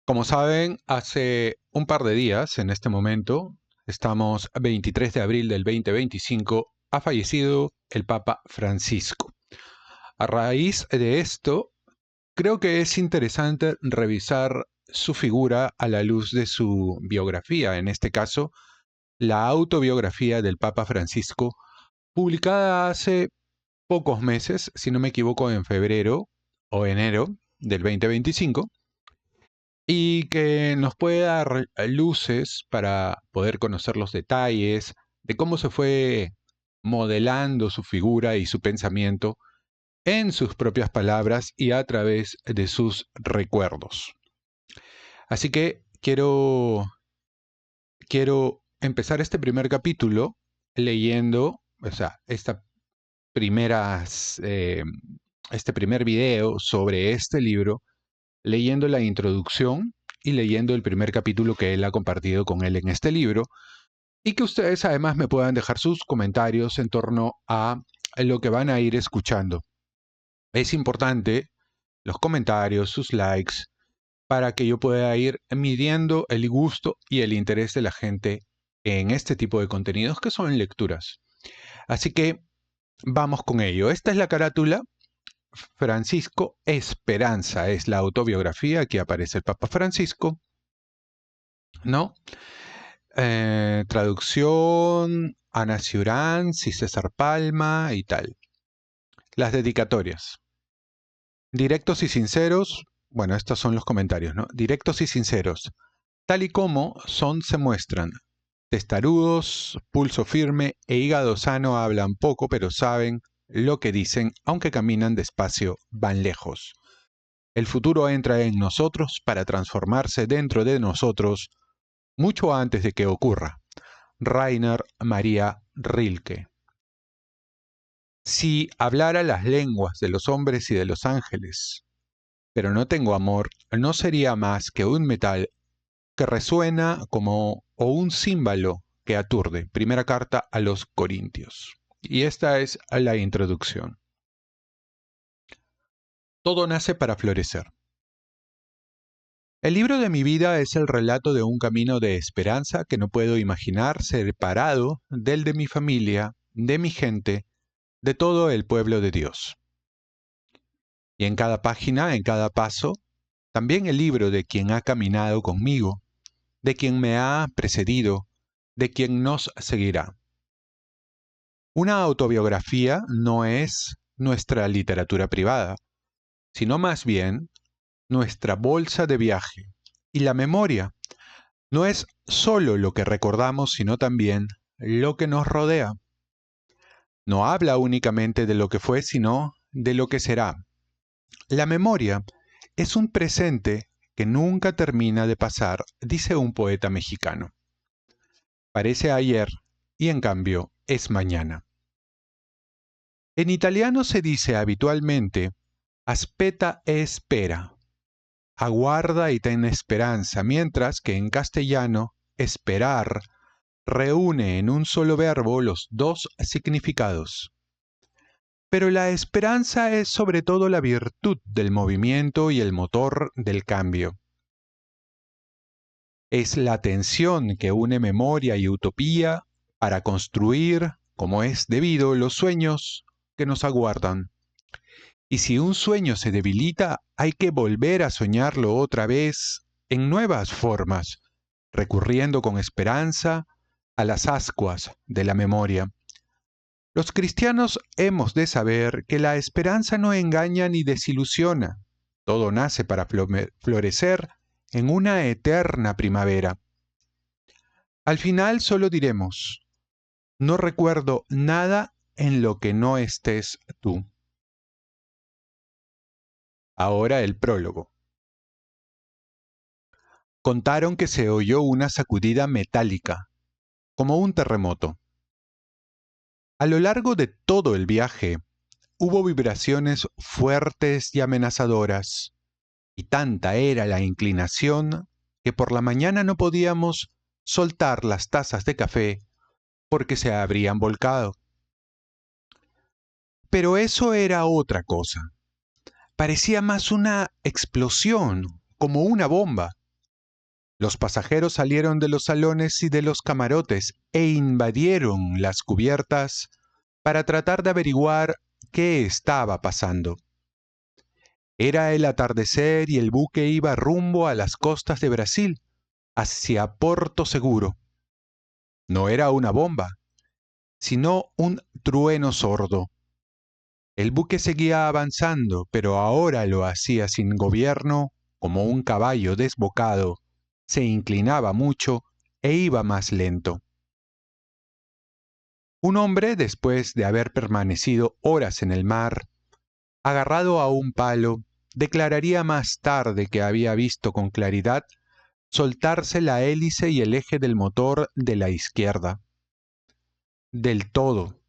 Como saben, hace un par de días, en este momento, estamos 23 de abril del 2025, ha fallecido el Papa Francisco. A raíz de esto, creo que es interesante revisar su figura a la luz de su biografía, en este caso, la autobiografía del Papa Francisco, publicada hace pocos meses, si no me equivoco, en febrero o enero del 2025, y que nos puede dar luces para poder conocer los detalles de cómo se fue modelando su figura y su pensamiento en sus propias palabras y a través de sus recuerdos. Así que quiero empezar este primer capítulo leyendo, primeras, eh, este primer video sobre este libro, leyendo la introducción y leyendo el primer capítulo que él ha compartido con él en este libro, y que ustedes además me puedan dejar sus comentarios en torno a lo que van a ir escuchando. Es importante los comentarios, sus likes, para que yo pueda ir midiendo el gusto y el interés de la gente en este tipo de contenidos que son lecturas. Así que vamos con ello. Esta es la carátula. Francisco Esperanza es la autobiografía. Aquí aparece el Papa Francisco, ¿no? Traducción Ana Ciurán y César Palma y tal. Las dedicatorias. Directos y sinceros. Bueno, estos son los comentarios, ¿no? Directos y sinceros. Tal y como son se muestran. Testarudos, pulso firme e hígado sano hablan poco, pero saben lo que dicen, aunque caminan despacio, van lejos. El futuro entra en nosotros para transformarse dentro de nosotros mucho antes de que ocurra. Rainer Maria Rilke. Si hablara las lenguas de los hombres y de los ángeles, pero no tengo amor, no sería más que un metal que resuena como o un címbalo que aturde. Primera carta a los Corintios. Y esta es la introducción. Todo nace para florecer. El libro de mi vida es el relato de un camino de esperanza que no puedo imaginar separado del de mi familia, de mi gente, de todo el pueblo de Dios. Y en cada página, en cada paso, también el libro de quien ha caminado conmigo, de quien me ha precedido, de quien nos seguirá. Una autobiografía no es nuestra literatura privada, sino más bien nuestra bolsa de viaje. Y la memoria no es solo lo que recordamos, sino también lo que nos rodea. No habla únicamente de lo que fue, sino de lo que será. La memoria es un presente que nunca termina de pasar, dice un poeta mexicano. Parece ayer y en cambio es mañana. En italiano se dice habitualmente aspetta e spera, aguarda y ten esperanza, mientras que en castellano esperar reúne en un solo verbo los dos significados. Pero la esperanza es sobre todo la virtud del movimiento y el motor del cambio. Es la tensión que une memoria y utopía para construir, como es debido, los sueños que nos aguardan. Y si un sueño se debilita, hay que volver a soñarlo otra vez en nuevas formas, recurriendo con esperanza a las ascuas de la memoria. Los cristianos hemos de saber que la esperanza no engaña ni desilusiona. Todo nace para florecer en una eterna primavera. Al final solo diremos, no recuerdo nada en lo que no estés tú. Ahora el prólogo. Contaron que se oyó una sacudida metálica, como un terremoto. A lo largo de todo el viaje, hubo vibraciones fuertes y amenazadoras, y tanta era la inclinación que por la mañana no podíamos soltar las tazas de café porque se habrían volcado. Pero eso era otra cosa. Parecía más una explosión, como una bomba. Los pasajeros salieron de los salones y de los camarotes e invadieron las cubiertas para tratar de averiguar qué estaba pasando. Era el atardecer y el buque iba rumbo a las costas de Brasil, hacia Porto Seguro. No era una bomba, sino un trueno sordo. El buque seguía avanzando, pero ahora lo hacía sin gobierno, como un caballo desbocado. Se inclinaba mucho e iba más lento. Un hombre, después de haber permanecido horas en el mar, agarrado a un palo, declararía más tarde que había visto con claridad soltarse la hélice y el eje del motor de la izquierda. Del todo.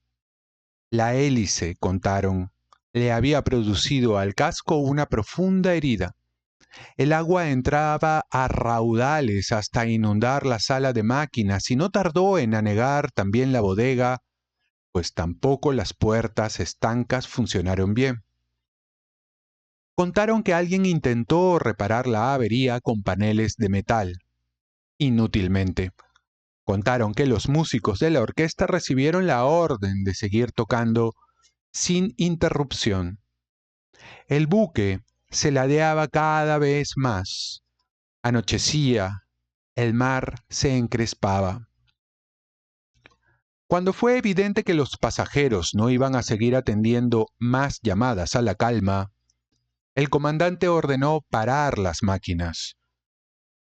La hélice, contaron, le había producido al casco una profunda herida. El agua entraba a raudales hasta inundar la sala de máquinas y no tardó en anegar también la bodega, pues tampoco las puertas estancas funcionaron bien. Contaron que alguien intentó reparar la avería con paneles de metal. Inútilmente. Contaron que los músicos de la orquesta recibieron la orden de seguir tocando sin interrupción. El buque se ladeaba cada vez más. Anochecía, el mar se encrespaba. Cuando fue evidente que los pasajeros no iban a seguir atendiendo más llamadas a la calma, el comandante ordenó parar las máquinas.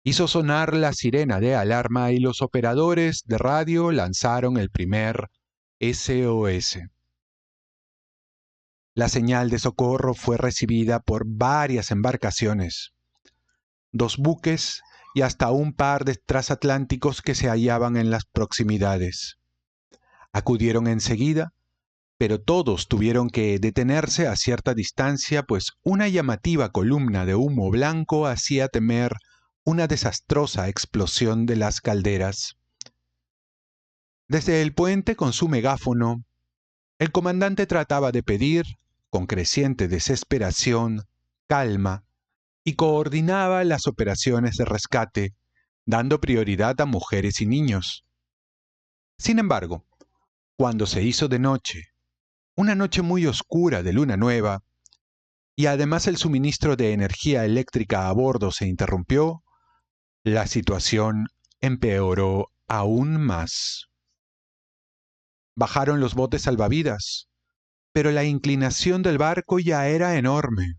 Hizo sonar la sirena de alarma y los operadores de radio lanzaron el primer SOS. La señal de socorro fue recibida por varias embarcaciones, 2 buques y hasta un par de transatlánticos que se hallaban en las proximidades. Acudieron enseguida, pero todos tuvieron que detenerse a cierta distancia, pues una llamativa columna de humo blanco hacía temer una desastrosa explosión de las calderas. Desde el puente con su megáfono, el comandante trataba de pedir, con creciente desesperación, calma, y coordinaba las operaciones de rescate, dando prioridad a mujeres y niños. Sin embargo, cuando se hizo de noche, una noche muy oscura de luna nueva, y además el suministro de energía eléctrica a bordo se interrumpió, la situación empeoró aún más. Bajaron los botes salvavidas, pero la inclinación del barco ya era enorme.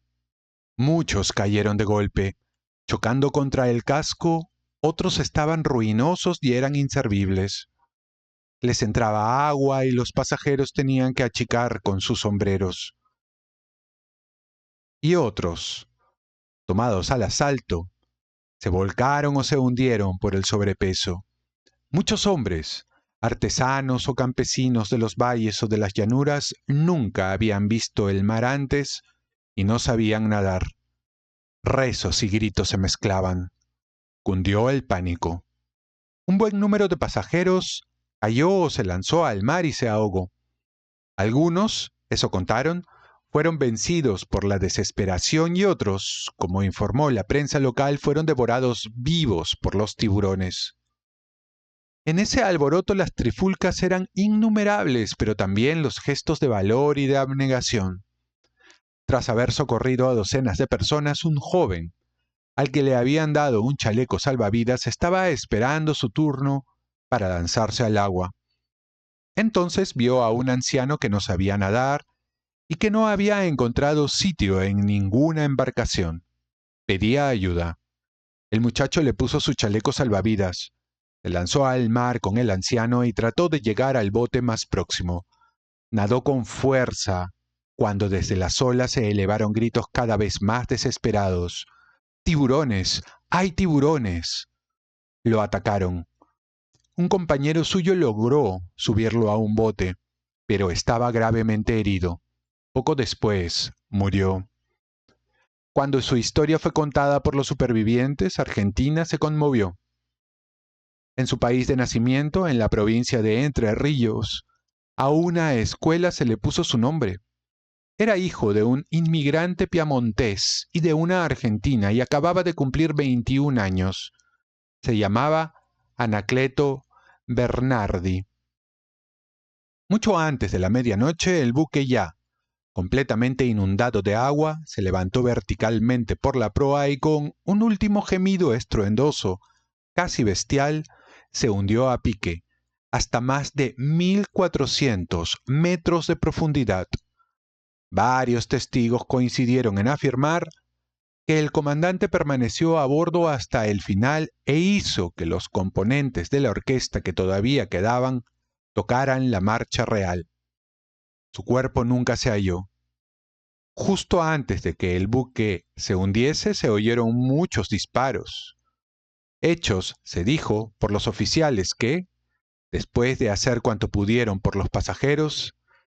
Muchos cayeron de golpe, chocando contra el casco, otros estaban ruinosos y eran inservibles. Les entraba agua y los pasajeros tenían que achicar con sus sombreros. Y otros, tomados al asalto, se volcaron o se hundieron por el sobrepeso. Muchos hombres, artesanos o campesinos de los valles o de las llanuras, nunca habían visto el mar antes y no sabían nadar. Rezos y gritos se mezclaban. Cundió el pánico. Un buen número de pasajeros cayó o se lanzó al mar y se ahogó. Algunos, eso contaron, fueron vencidos por la desesperación y otros, como informó la prensa local, fueron devorados vivos por los tiburones. En ese alboroto las trifulcas eran innumerables, pero también los gestos de valor y de abnegación. Tras haber socorrido a docenas de personas, un joven, al que le habían dado un chaleco salvavidas, estaba esperando su turno para lanzarse al agua. Entonces vio a un anciano que no sabía nadar y que no había encontrado sitio en ninguna embarcación. Pedía ayuda. El muchacho le puso su chaleco salvavidas, se lanzó al mar con el anciano y trató de llegar al bote más próximo. Nadó con fuerza, cuando desde las olas se elevaron gritos cada vez más desesperados. ¡Tiburones! ¡Hay tiburones! Lo atacaron. Un compañero suyo logró subirlo a un bote, pero estaba gravemente herido. Poco después, murió. Cuando su historia fue contada por los supervivientes, Argentina se conmovió. En su país de nacimiento, en la provincia de Entre Ríos, a una escuela se le puso su nombre. Era hijo de un inmigrante piamontés y de una argentina y acababa de cumplir 21 años. Se llamaba Anacleto Bernardi. Mucho antes de la medianoche, el buque ya, completamente inundado de agua, se levantó verticalmente por la proa y con un último gemido estruendoso, casi bestial, se hundió a pique, hasta más de 1.400 metros de profundidad. Varios testigos coincidieron en afirmar que el comandante permaneció a bordo hasta el final e hizo que los componentes de la orquesta que todavía quedaban tocaran la marcha real. Su cuerpo nunca se halló. Justo antes de que el buque se hundiese, se oyeron muchos disparos, hechos, se dijo, por los oficiales que, después de hacer cuanto pudieron por los pasajeros,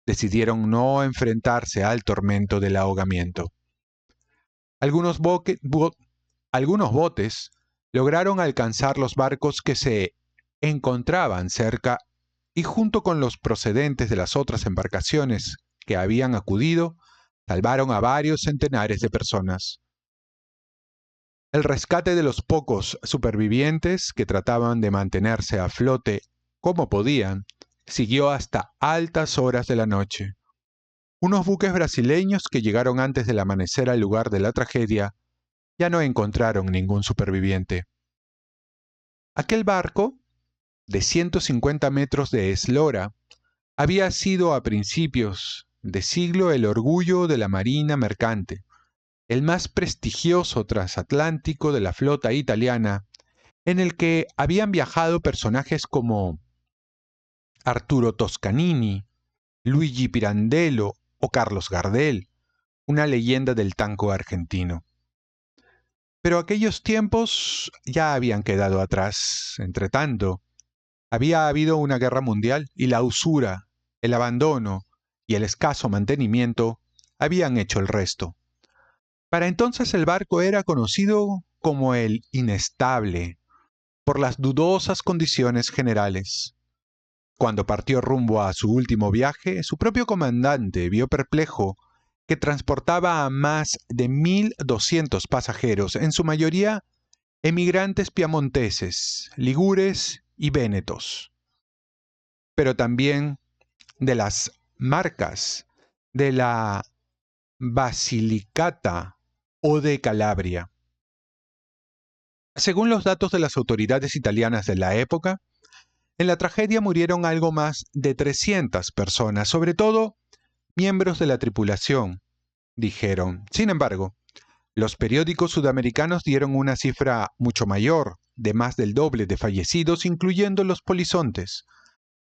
decidieron no enfrentarse al tormento del ahogamiento. Algunos botes lograron alcanzar los barcos que se encontraban cerca y junto con los procedentes de las otras embarcaciones que habían acudido, salvaron a varios centenares de personas. El rescate de los pocos supervivientes que trataban de mantenerse a flote como podían, siguió hasta altas horas de la noche. Unos buques brasileños que llegaron antes del amanecer al lugar de la tragedia ya no encontraron ningún superviviente. Aquel barco, de 150 metros de eslora, había sido a principios de siglo el orgullo de la marina mercante, el más prestigioso transatlántico de la flota italiana, en el que habían viajado personajes como Arturo Toscanini, Luigi Pirandello o Carlos Gardel, una leyenda del tango argentino. Pero aquellos tiempos ya habían quedado atrás. Entretanto, había habido una guerra mundial y la usura, el abandono y el escaso mantenimiento habían hecho el resto. Para entonces el barco era conocido como el Inestable, por las dudosas condiciones generales. Cuando partió rumbo a su último viaje, su propio comandante vio perplejo que transportaba a más de 1.200 pasajeros, en su mayoría emigrantes piamonteses, ligures y vénetos, pero también de las Marcas, de la Basilicata o de Calabria. Según los datos de las autoridades italianas de la época, en la tragedia murieron algo más de 300 personas, sobre todo miembros de la tripulación, dijeron. Sin embargo, los periódicos sudamericanos dieron una cifra mucho mayor, de más del doble de fallecidos, incluyendo los polizontes,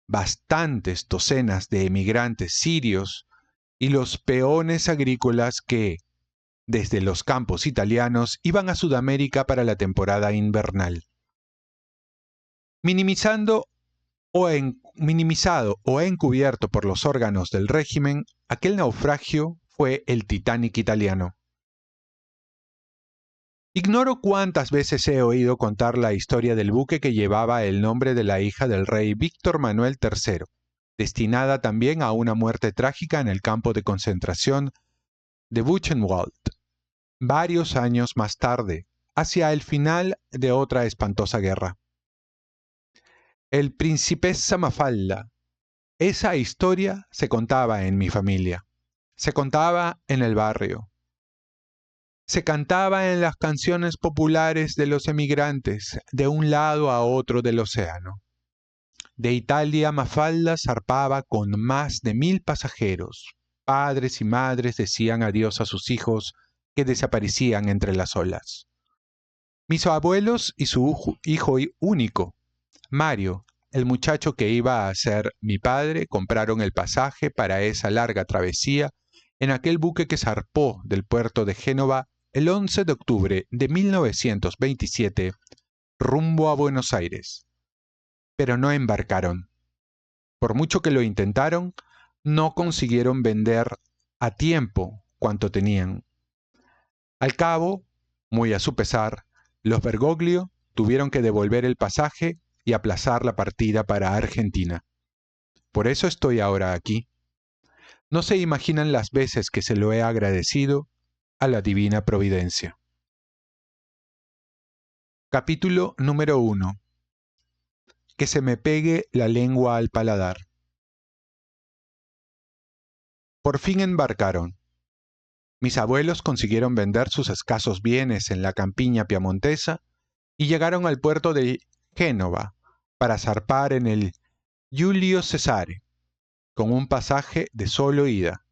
bastantes docenas de emigrantes sirios y los peones agrícolas que, desde los campos italianos, iban a Sudamérica para la temporada invernal. Minimizado o encubierto por los órganos del régimen, aquel naufragio fue el Titanic italiano. Ignoro cuántas veces he oído contar la historia del buque que llevaba el nombre de la hija del rey Víctor Manuel III, destinada también a una muerte trágica en el campo de concentración de Buchenwald, varios años más tarde, hacia el final de otra espantosa guerra. El Principessa Mafalda. Esa historia se contaba en mi familia, se contaba en el barrio, se cantaba en las canciones populares de los emigrantes de un lado a otro del océano. De Italia, Mafalda zarpaba con más de 1.000 pasajeros. Padres y madres decían adiós a sus hijos que desaparecían entre las olas. Mis abuelos y su hijo único, Mario, el muchacho que iba a ser mi padre, compraron el pasaje para esa larga travesía en aquel buque que zarpó del puerto de Génova el 11 de octubre de 1927 rumbo a Buenos Aires. Pero no embarcaron. Por mucho que lo intentaron, no consiguieron vender a tiempo cuanto tenían. Al cabo, muy a su pesar, los Bergoglio tuvieron que devolver el pasaje y aplazar la partida para Argentina. Por eso estoy ahora aquí. No se imaginan las veces que se lo he agradecido a la divina providencia. Capítulo número 1. Que se me pegue la lengua al paladar. Por fin embarcaron. Mis abuelos consiguieron vender sus escasos bienes en la campiña piamontesa y llegaron al puerto de Génova para zarpar en el Giulio Cesare, con un pasaje de solo ida.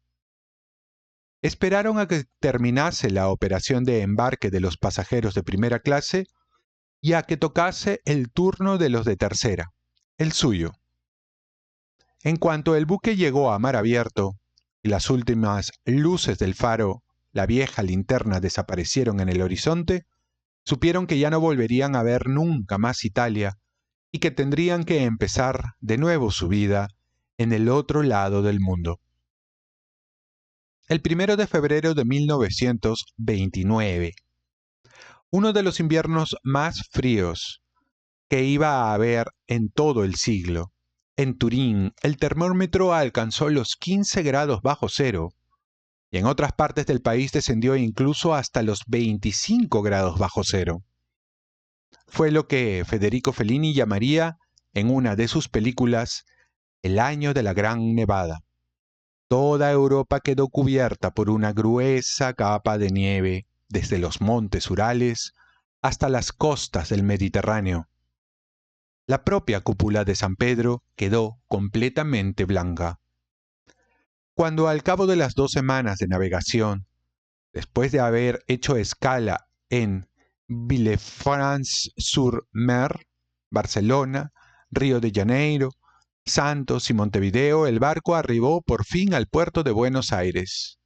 Esperaron a que terminase la operación de embarque de los pasajeros de primera clase y a que tocase el turno de los de tercera, el suyo. En cuanto el buque llegó a mar abierto y las últimas luces del faro, la vieja linterna, desaparecieron en el horizonte, supieron que ya no volverían a ver nunca más Italia y que tendrían que empezar de nuevo su vida en el otro lado del mundo. El 1 de febrero de 1929, uno de los inviernos más fríos que iba a haber en todo el siglo, en Turín el termómetro alcanzó los 15 grados bajo cero y en otras partes del país descendió incluso hasta los 25 grados bajo cero. Fue lo que Federico Fellini llamaría en una de sus películas el año de la Gran Nevada. Toda Europa quedó cubierta por una gruesa capa de nieve desde los montes Urales hasta las costas del Mediterráneo. La propia cúpula de San Pedro quedó completamente blanca. Cuando al cabo de las 2 semanas de navegación, después de haber hecho escala en Villefranche-sur-Mer, Barcelona, Río de Janeiro, Santos y Montevideo, el barco arribó por fin al puerto de Buenos Aires.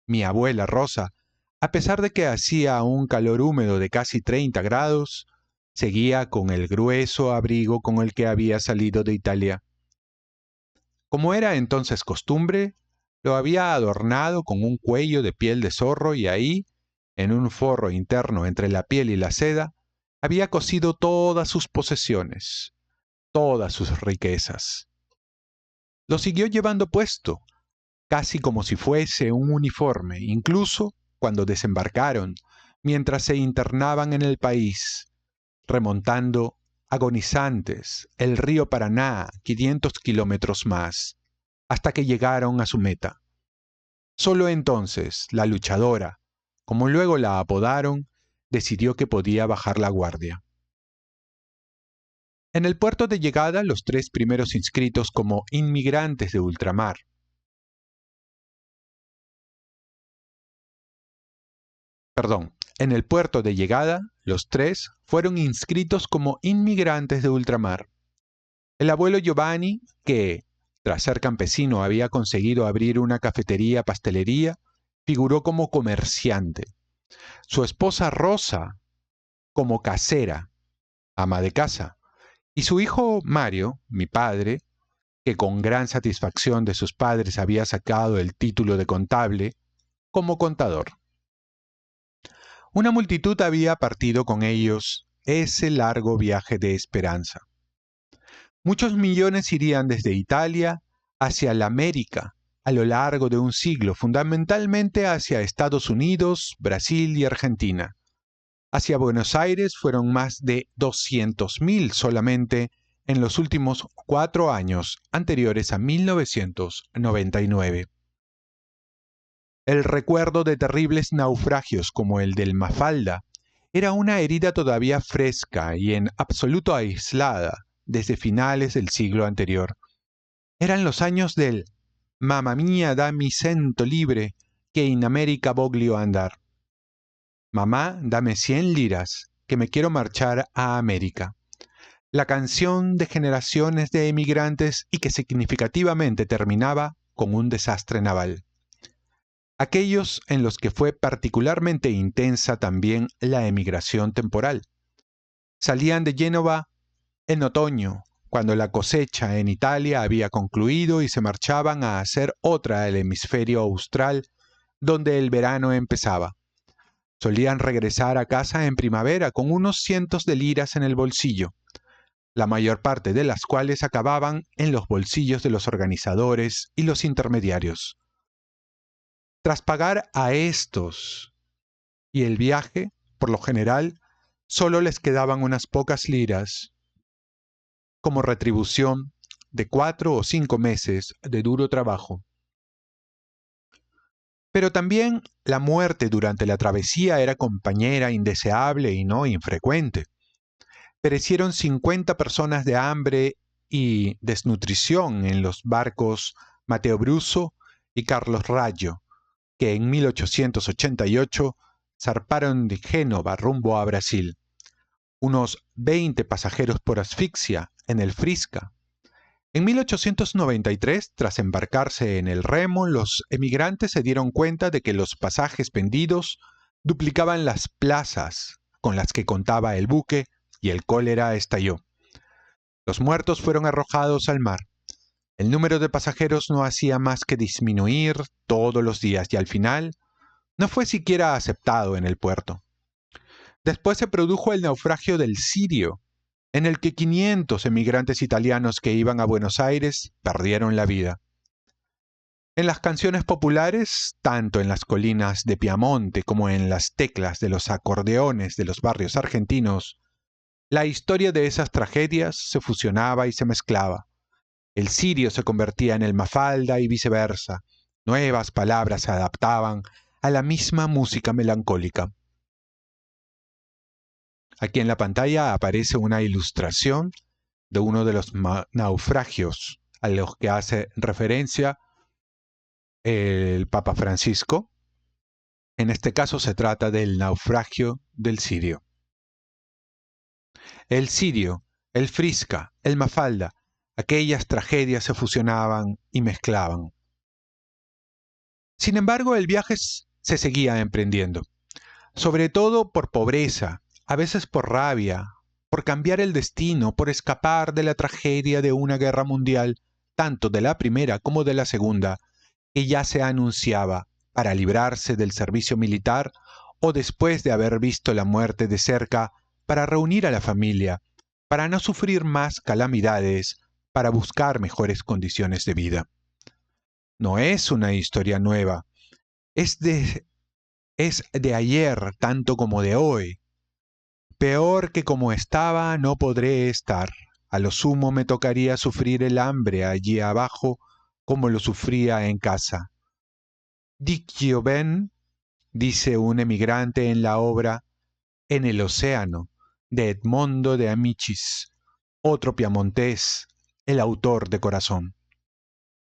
Mi abuela Rosa, a pesar de que hacía un calor húmedo de casi 30 grados, seguía con el grueso abrigo con el que había salido de Italia. Como era entonces costumbre, lo había adornado con un cuello de piel de zorro y ahí, en un forro interno entre la piel y la seda, había cosido todas sus posesiones, todas sus riquezas. Lo siguió llevando puesto, casi como si fuese un uniforme, incluso cuando desembarcaron, mientras se internaban en el país, remontando agonizantes el río Paraná 500 kilómetros más, hasta que llegaron a su meta. Solo entonces la luchadora, como luego la apodaron, decidió que podía bajar la guardia. En el puerto de llegada, los 3 primeros inscritos como inmigrantes de ultramar. En el puerto de llegada, los 3 fueron inscritos como inmigrantes de ultramar. El abuelo Giovanni, que, tras ser campesino, había conseguido abrir una cafetería-pastelería, figuró como comerciante. Su esposa Rosa, como casera, ama de casa, y su hijo Mario, mi padre, que con gran satisfacción de sus padres había sacado el título de contable, como contador. Una multitud había partido con ellos ese largo viaje de esperanza. Muchos millones irían desde Italia hacia la América a lo largo de un siglo, fundamentalmente hacia Estados Unidos, Brasil y Argentina. Hacia Buenos Aires fueron más de 200.000 solamente en los últimos 4 años anteriores a 1999. El recuerdo de terribles naufragios como el del Mafalda era una herida todavía fresca y en absoluto aislada desde finales del siglo anterior. Eran los años del «Mamma mia da mi cento libre que in America voglio andar». «Mamá, dame 100 liras, que me quiero marchar a América». La canción de generaciones de emigrantes y que significativamente terminaba con un desastre naval. Aquellos en los que fue particularmente intensa también la emigración temporal. Salían de Génova en otoño, cuando la cosecha en Italia había concluido y se marchaban a hacer otra al hemisferio austral, donde el verano empezaba. Solían regresar a casa en primavera con unos cientos de liras en el bolsillo, la mayor parte de las cuales acababan en los bolsillos de los organizadores y los intermediarios. Tras pagar a estos y el viaje, por lo general, solo les quedaban unas pocas liras como retribución de 4 o 5 meses de duro trabajo. Pero también la muerte durante la travesía era compañera indeseable y no infrecuente. Perecieron 50 personas de hambre y desnutrición en los barcos Mateo Bruso y Carlos Raggio, que en 1888 zarparon de Génova rumbo a Brasil. Unos 20 pasajeros por asfixia en el Frisca. En 1893, tras embarcarse en el remo, los emigrantes se dieron cuenta de que los pasajes vendidos duplicaban las plazas con las que contaba el buque y el cólera estalló. Los muertos fueron arrojados al mar. El número de pasajeros no hacía más que disminuir todos los días y al final no fue siquiera aceptado en el puerto. Después se produjo el naufragio del Sirio, en el que 500 emigrantes italianos que iban a Buenos Aires perdieron la vida. En las canciones populares, tanto en las colinas de Piamonte como en las teclas de los acordeones de los barrios argentinos, la historia de esas tragedias se fusionaba y se mezclaba. El sirio se convertía en el Mafalda y viceversa. Nuevas palabras se adaptaban a la misma música melancólica. Aquí en la pantalla aparece una ilustración de uno de los naufragios a los que hace referencia el Papa Francisco. En este caso se trata del naufragio del Sirio. El Sirio, el Frisca, el Mafalda, aquellas tragedias se fusionaban y mezclaban. Sin embargo, el viaje se seguía emprendiendo, sobre todo por pobreza, a veces por rabia, por cambiar el destino, por escapar de la tragedia de una guerra mundial, tanto de la primera como de la segunda, que ya se anunciaba para librarse del servicio militar o después de haber visto la muerte de cerca, para reunir a la familia, para no sufrir más calamidades, para buscar mejores condiciones de vida. No es una historia nueva, es de ayer tanto como de hoy. Peor que como estaba no podré estar. A lo sumo me tocaría sufrir el hambre allí abajo como lo sufría en casa. Dicchio ben, dice un emigrante en la obra En el océano, de Edmondo de Amicis, otro piamontés, el autor de Corazón.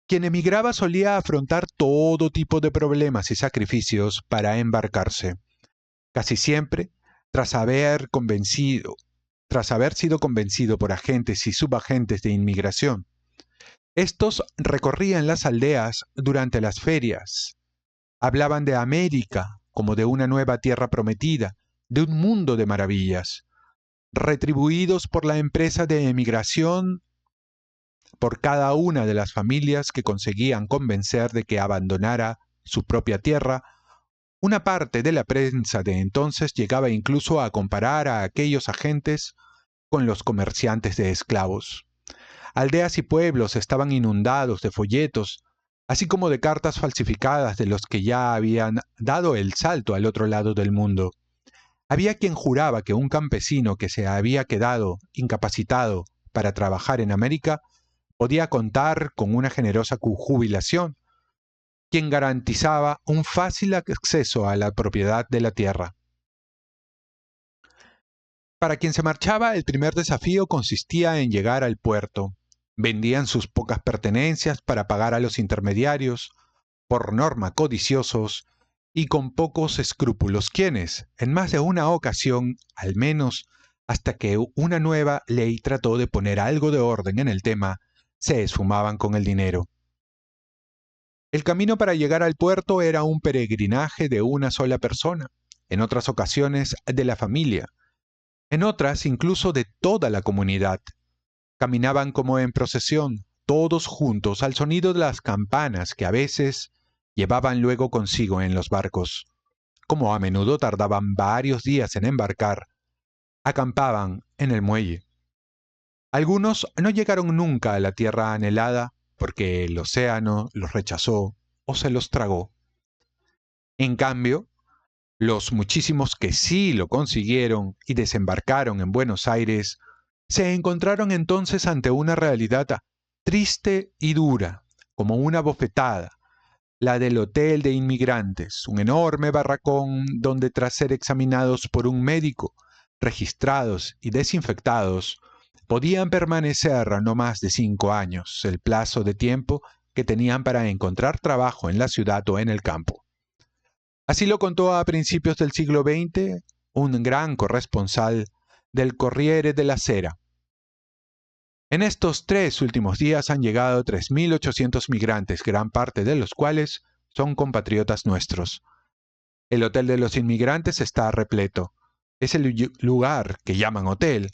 Quien emigraba solía afrontar todo tipo de problemas y sacrificios para embarcarse. Casi siempre, tras haber sido convencido por agentes y subagentes de inmigración. Estos recorrían las aldeas durante las ferias. Hablaban de América como de una nueva tierra prometida, de un mundo de maravillas. Retribuidos por la empresa de emigración, por cada una de las familias que conseguían convencer de que abandonara su propia tierra, una parte de la prensa de entonces llegaba incluso a comparar a aquellos agentes con los comerciantes de esclavos. Aldeas y pueblos estaban inundados de folletos, así como de cartas falsificadas de los que ya habían dado el salto al otro lado del mundo. Había quien juraba que un campesino que se había quedado incapacitado para trabajar en América podía contar con una generosa jubilación, quien garantizaba un fácil acceso a la propiedad de la tierra. Para quien se marchaba, el primer desafío consistía en llegar al puerto. Vendían sus pocas pertenencias para pagar a los intermediarios, por norma codiciosos y con pocos escrúpulos, quienes, en más de una ocasión, al menos hasta que una nueva ley trató de poner algo de orden en el tema, se esfumaban con el dinero. El camino para llegar al puerto era un peregrinaje de una sola persona, en otras ocasiones de la familia, en otras incluso de toda la comunidad. Caminaban como en procesión, todos juntos al sonido de las campanas que a veces llevaban luego consigo en los barcos. Como a menudo tardaban varios días en embarcar, acampaban en el muelle. Algunos no llegaron nunca a la tierra anhelada porque el océano los rechazó o se los tragó. En cambio, Los muchísimos que sí lo consiguieron y desembarcaron en Buenos Aires se encontraron entonces ante una realidad triste y dura, como una bofetada, la del Hotel de Inmigrantes, un enorme barracón donde tras ser examinados por un médico, registrados y desinfectados, podían permanecer no más de 5 años, el plazo de tiempo que tenían para encontrar trabajo en la ciudad o en el campo. Así lo contó a principios del siglo XX un gran corresponsal del Corriere della Sera. En estos 3 últimos días han llegado 3.800 migrantes, gran parte de los cuales son compatriotas nuestros. El Hotel de los Inmigrantes está repleto. Ese lugar, que llaman hotel,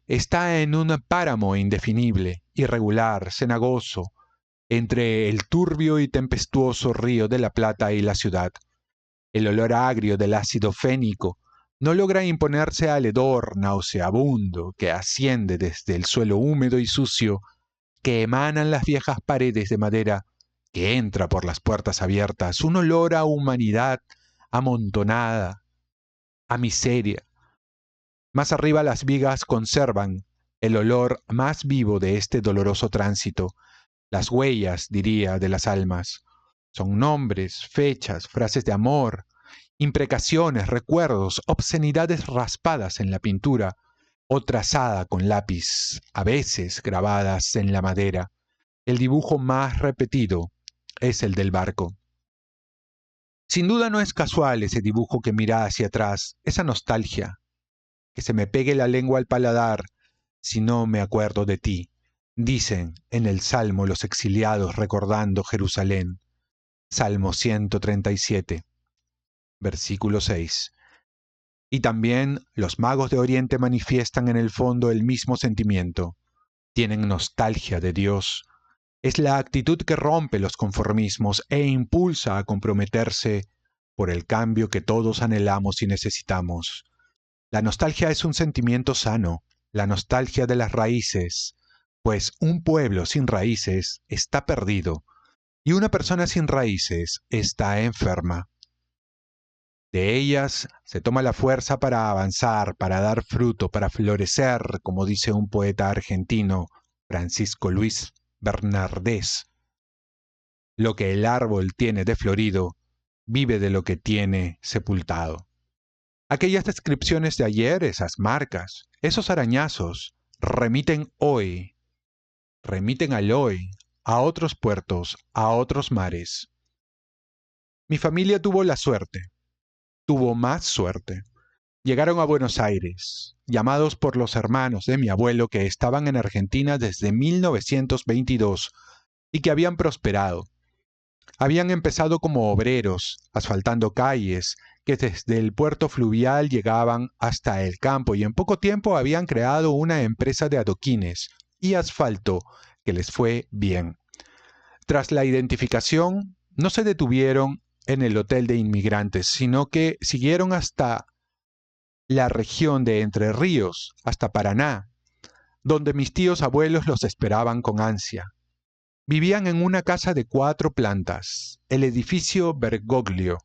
está en un páramo indefinible, irregular, cenagoso, entre el turbio y tempestuoso río de la Plata y la ciudad. El olor agrio del ácido fénico no logra imponerse al hedor nauseabundo que asciende desde el suelo húmedo y sucio que emanan las viejas paredes de madera, que entra por las puertas abiertas, un olor a humanidad amontonada, a miseria. Más arriba las vigas conservan el olor más vivo de este doloroso tránsito, las huellas, diría, de las almas. Son nombres, fechas, frases de amor, imprecaciones, recuerdos, obscenidades raspadas en la pintura o trazada con lápiz, a veces grabadas en la madera. El dibujo más repetido es el del barco. Sin duda no es casual ese dibujo que mira hacia atrás, esa nostalgia, que se me pegue la lengua al paladar si no me acuerdo de ti, dicen en el Salmo los exiliados recordando Jerusalén. Salmo 137, versículo 6. Y también los magos de Oriente manifiestan en el fondo el mismo sentimiento. Tienen nostalgia de Dios. Es la actitud que rompe los conformismos e impulsa a comprometerse por el cambio que todos anhelamos y necesitamos. La nostalgia es un sentimiento sano, la nostalgia de las raíces, pues un pueblo sin raíces está perdido y una persona sin raíces está enferma. De ellas se toma la fuerza para avanzar, para dar fruto, para florecer, como dice un poeta argentino, Francisco Luis Bernardés. Lo que el árbol tiene de florido, vive de lo que tiene sepultado. Aquellas descripciones de ayer, esas marcas, esos arañazos, remiten al hoy, a otros puertos, a otros mares. Mi familia tuvo la suerte, tuvo más suerte. Llegaron a Buenos Aires, llamados por los hermanos de mi abuelo que estaban en Argentina desde 1922 y que habían prosperado. Habían empezado como obreros, asfaltando calles que desde el puerto fluvial llegaban hasta el campo y en poco tiempo habían creado una empresa de adoquines y asfalto que les fue bien. Tras la identificación, no se detuvieron en el Hotel de Inmigrantes, sino que siguieron hasta la región de Entre Ríos, hasta Paraná, donde mis tíos abuelos los esperaban con ansia. Vivían en una casa de 4 plantas, el edificio Bergoglio,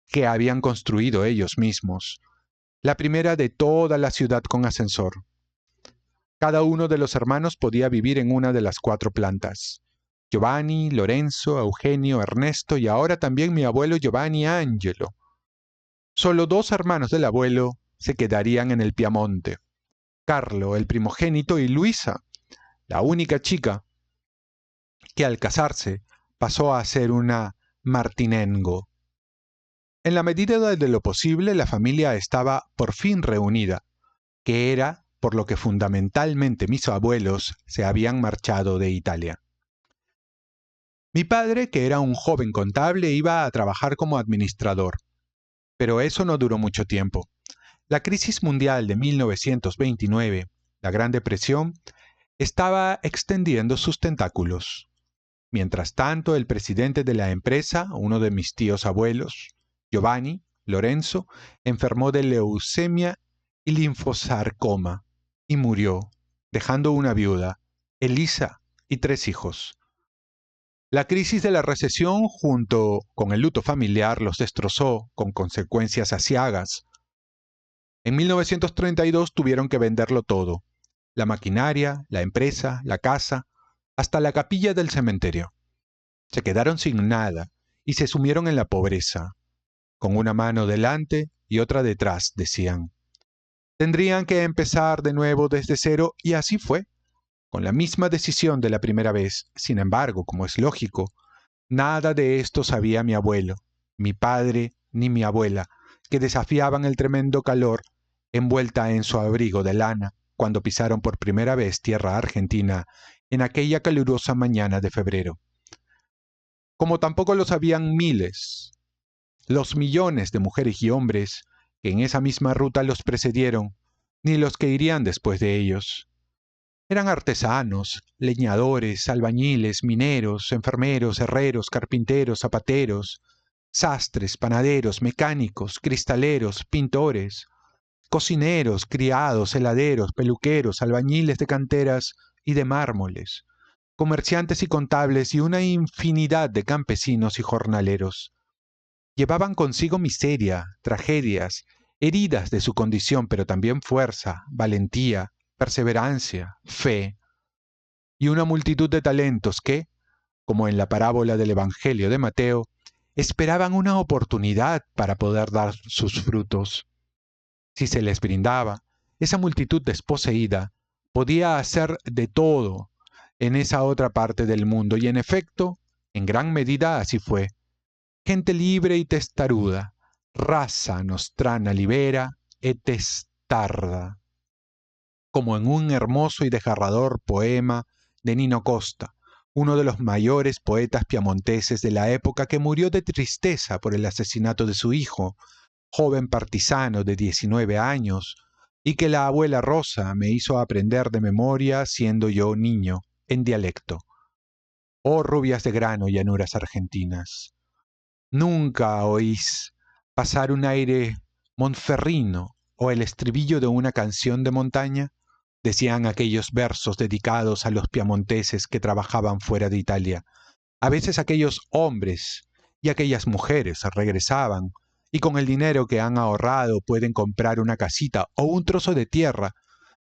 que habían construido ellos mismos, la primera de toda la ciudad con ascensor. Cada uno de los hermanos podía vivir en una de las 4 plantas. Giovanni, Lorenzo, Eugenio, Ernesto y ahora también mi abuelo Giovanni Angelo. Solo 2 hermanos del abuelo se quedarían en el Piamonte. Carlo, el primogénito, y Luisa, la única chica, que al casarse pasó a ser una Martinengo. En la medida de lo posible, la familia estaba por fin reunida, que era por lo que fundamentalmente mis abuelos se habían marchado de Italia. Mi padre, que era un joven contable, iba a trabajar como administrador, pero eso no duró mucho tiempo. La crisis mundial de 1929, la Gran Depresión, estaba extendiendo sus tentáculos. Mientras tanto, el presidente de la empresa, uno de mis tíos abuelos, Giovanni Lorenzo, enfermó de leucemia y linfosarcoma y murió, dejando una viuda, Elisa, y 3 hijos. La crisis de la recesión junto con el luto familiar los destrozó con consecuencias aciagas. En 1932 tuvieron que venderlo todo: la maquinaria, la empresa, la casa, hasta la capilla del cementerio. Se quedaron sin nada y se sumieron en la pobreza, con una mano delante y otra detrás, decían. Tendrían que empezar de nuevo desde cero y así fue, con la misma decisión de la primera vez. Sin embargo, como es lógico, nada de esto sabía mi abuelo, mi padre ni mi abuela, que desafiaban el tremendo calor envuelta en su abrigo de lana cuando pisaron por primera vez tierra argentina en aquella calurosa mañana de febrero. Como tampoco lo sabían los millones de mujeres y hombres que en esa misma ruta los precedieron, ni los que irían después de ellos. Eran artesanos, leñadores, albañiles, mineros, enfermeros, herreros, carpinteros, zapateros, sastres, panaderos, mecánicos, cristaleros, pintores, cocineros, criados, heladeros, peluqueros, albañiles de canteras y de mármoles, comerciantes y contables y una infinidad de campesinos y jornaleros. Llevaban consigo miseria, tragedias, heridas de su condición, pero también fuerza, valentía, perseverancia, fe y una multitud de talentos que, como en la parábola del Evangelio de Mateo, esperaban una oportunidad para poder dar sus frutos. Si se les brindaba, esa multitud desposeída podía hacer de todo en esa otra parte del mundo y en efecto, en gran medida así fue. Gente libre y testaruda, raza nostrana libera et testarda, como en un hermoso y desgarrador poema de Nino Costa, uno de los mayores poetas piamonteses de la época, que murió de tristeza por el asesinato de su hijo, joven partisano de 19 años, y que la abuela Rosa me hizo aprender de memoria siendo yo niño, en dialecto. Oh rubias de grano, llanuras argentinas, nunca oís pasar un aire monferrino o el estribillo de una canción de montaña, decían aquellos versos dedicados a los piamonteses que trabajaban fuera de Italia. A veces aquellos hombres y aquellas mujeres regresaban y con el dinero que han ahorrado pueden comprar una casita o un trozo de tierra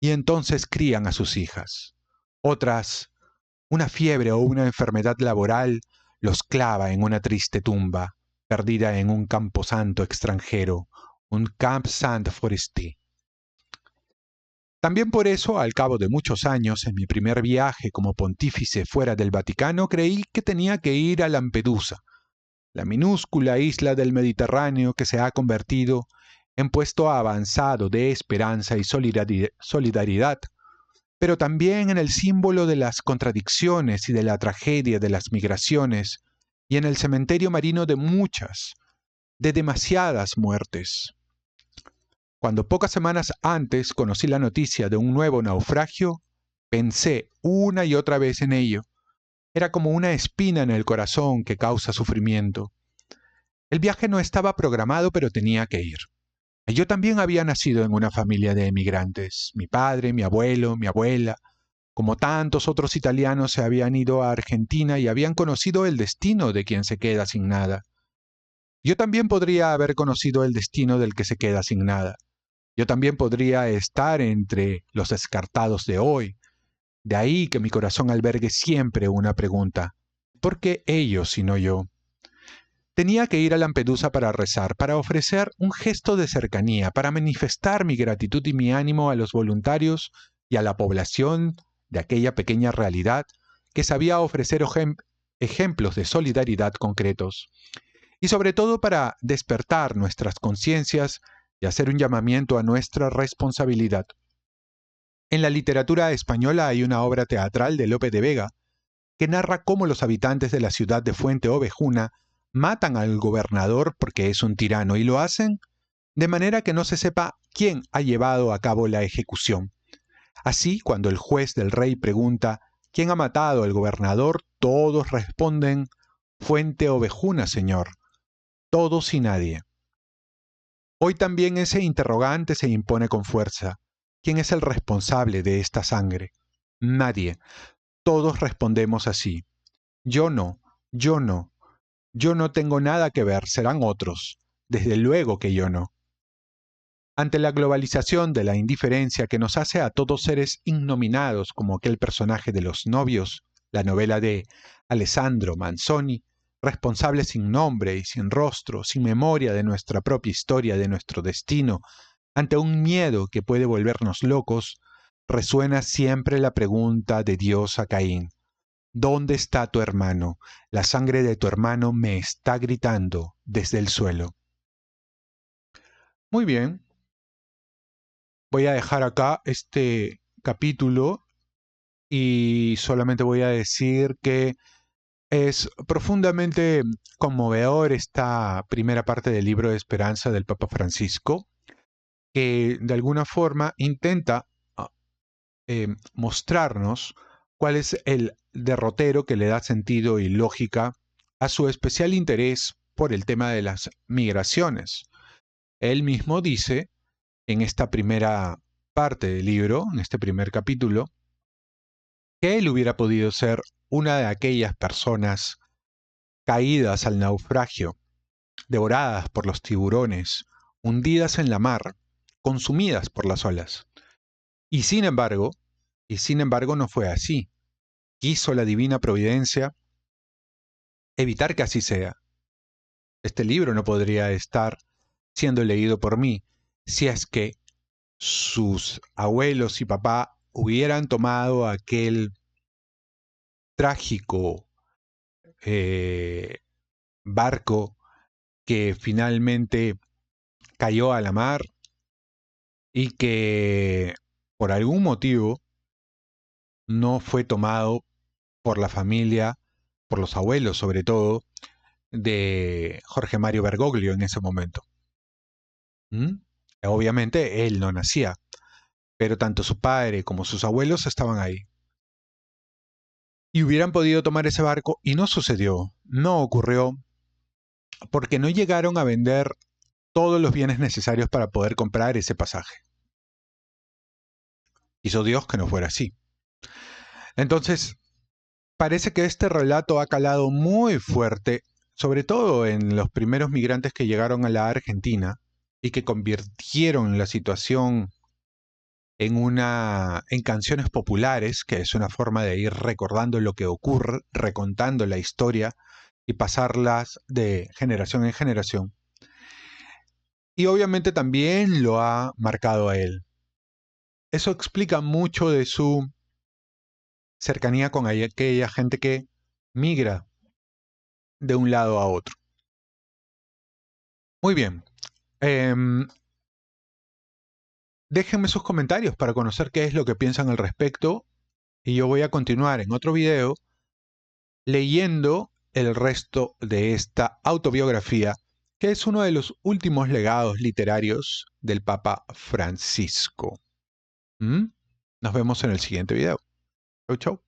y entonces crían a sus hijas. Otras, una fiebre o una enfermedad laboral los clava en una triste tumba, perdida en un camposanto extranjero, un Camp Saint-Forestier. También por eso, al cabo de muchos años, en mi primer viaje como pontífice fuera del Vaticano, creí que tenía que ir a Lampedusa, la minúscula isla del Mediterráneo que se ha convertido en puesto avanzado de esperanza y solidaridad, pero también en el símbolo de las contradicciones y de la tragedia de las migraciones, y en el cementerio marino de demasiadas muertes. Cuando pocas semanas antes conocí la noticia de un nuevo naufragio, pensé una y otra vez en ello. Era como una espina en el corazón que causa sufrimiento. El viaje no estaba programado, pero tenía que ir. Yo también había nacido en una familia de emigrantes. Mi padre, mi abuelo, mi abuela, como tantos otros italianos, se habían ido a Argentina y habían conocido el destino de quien se queda sin nada. Yo también podría haber conocido el destino del que se queda sin nada. Yo también podría estar entre los descartados de hoy. De ahí que mi corazón albergue siempre una pregunta: ¿por qué ellos y no yo? Tenía que ir a Lampedusa para rezar, para ofrecer un gesto de cercanía, para manifestar mi gratitud y mi ánimo a los voluntarios y a la población de aquella pequeña realidad que sabía ofrecer ejemplos de solidaridad concretos. Y sobre todo para despertar nuestras conciencias y hacer un llamamiento a nuestra responsabilidad. En la literatura española hay una obra teatral de Lope de Vega que narra cómo los habitantes de la ciudad de Fuente Ovejuna matan al gobernador porque es un tirano y lo hacen de manera que no se sepa quién ha llevado a cabo la ejecución. Así, cuando el juez del rey pregunta ¿quién ha matado al gobernador?, todos responden: Fuente Ovejuna, señor. Todos y nadie. Hoy también ese interrogante se impone con fuerza. ¿Quién es el responsable de esta sangre? Nadie. Todos respondemos así. Yo no, Yo no. Yo no tengo nada que ver, serán otros. Desde luego que yo no. Ante la globalización de la indiferencia que nos hace a todos seres innominados como aquel personaje de Los novios, la novela de Alessandro Manzoni, responsable sin nombre y sin rostro, sin memoria de nuestra propia historia, de nuestro destino, ante un miedo que puede volvernos locos, resuena siempre la pregunta de Dios a Caín: ¿dónde está tu hermano? La sangre de tu hermano me está gritando desde el suelo. Muy bien, voy a dejar acá este capítulo y solamente voy a decir que es profundamente conmovedor esta primera parte del libro de esperanza del Papa Francisco, que de alguna forma intenta mostrarnos cuál es el derrotero que le da sentido y lógica a su especial interés por el tema de las migraciones. Él mismo dice en esta primera parte del libro, en este primer capítulo, que él hubiera podido ser una de aquellas personas caídas al naufragio, devoradas por los tiburones, hundidas en la mar, consumidas por las olas. Y sin embargo no fue así. Quiso la divina providencia evitar que así sea. Este libro no podría estar siendo leído por mí si es que sus abuelos y papá hubieran tomado aquel trágico barco que finalmente cayó a la mar y que por algún motivo no fue tomado por la familia, por los abuelos sobre todo, de Jorge Mario Bergoglio en ese momento. Obviamente él no nacía, pero tanto su padre como sus abuelos estaban ahí. Y hubieran podido tomar ese barco y no sucedió, no ocurrió, porque no llegaron a vender todos los bienes necesarios para poder comprar ese pasaje. Hizo Dios que no fuera así. Entonces, parece que este relato ha calado muy fuerte, sobre todo en los primeros migrantes que llegaron a la Argentina y que convirtieron la situación en canciones populares, que es una forma de ir recordando lo que ocurre, recontando la historia y pasarlas de generación en generación. Y obviamente también lo ha marcado a él. Eso explica mucho de su cercanía con aquella gente que migra de un lado a otro. Muy bien. Déjenme sus comentarios para conocer qué es lo que piensan al respecto y yo voy a continuar en otro video leyendo el resto de esta autobiografía, que es uno de los últimos legados literarios del Papa Francisco. Nos vemos en el siguiente video. Chau, chau.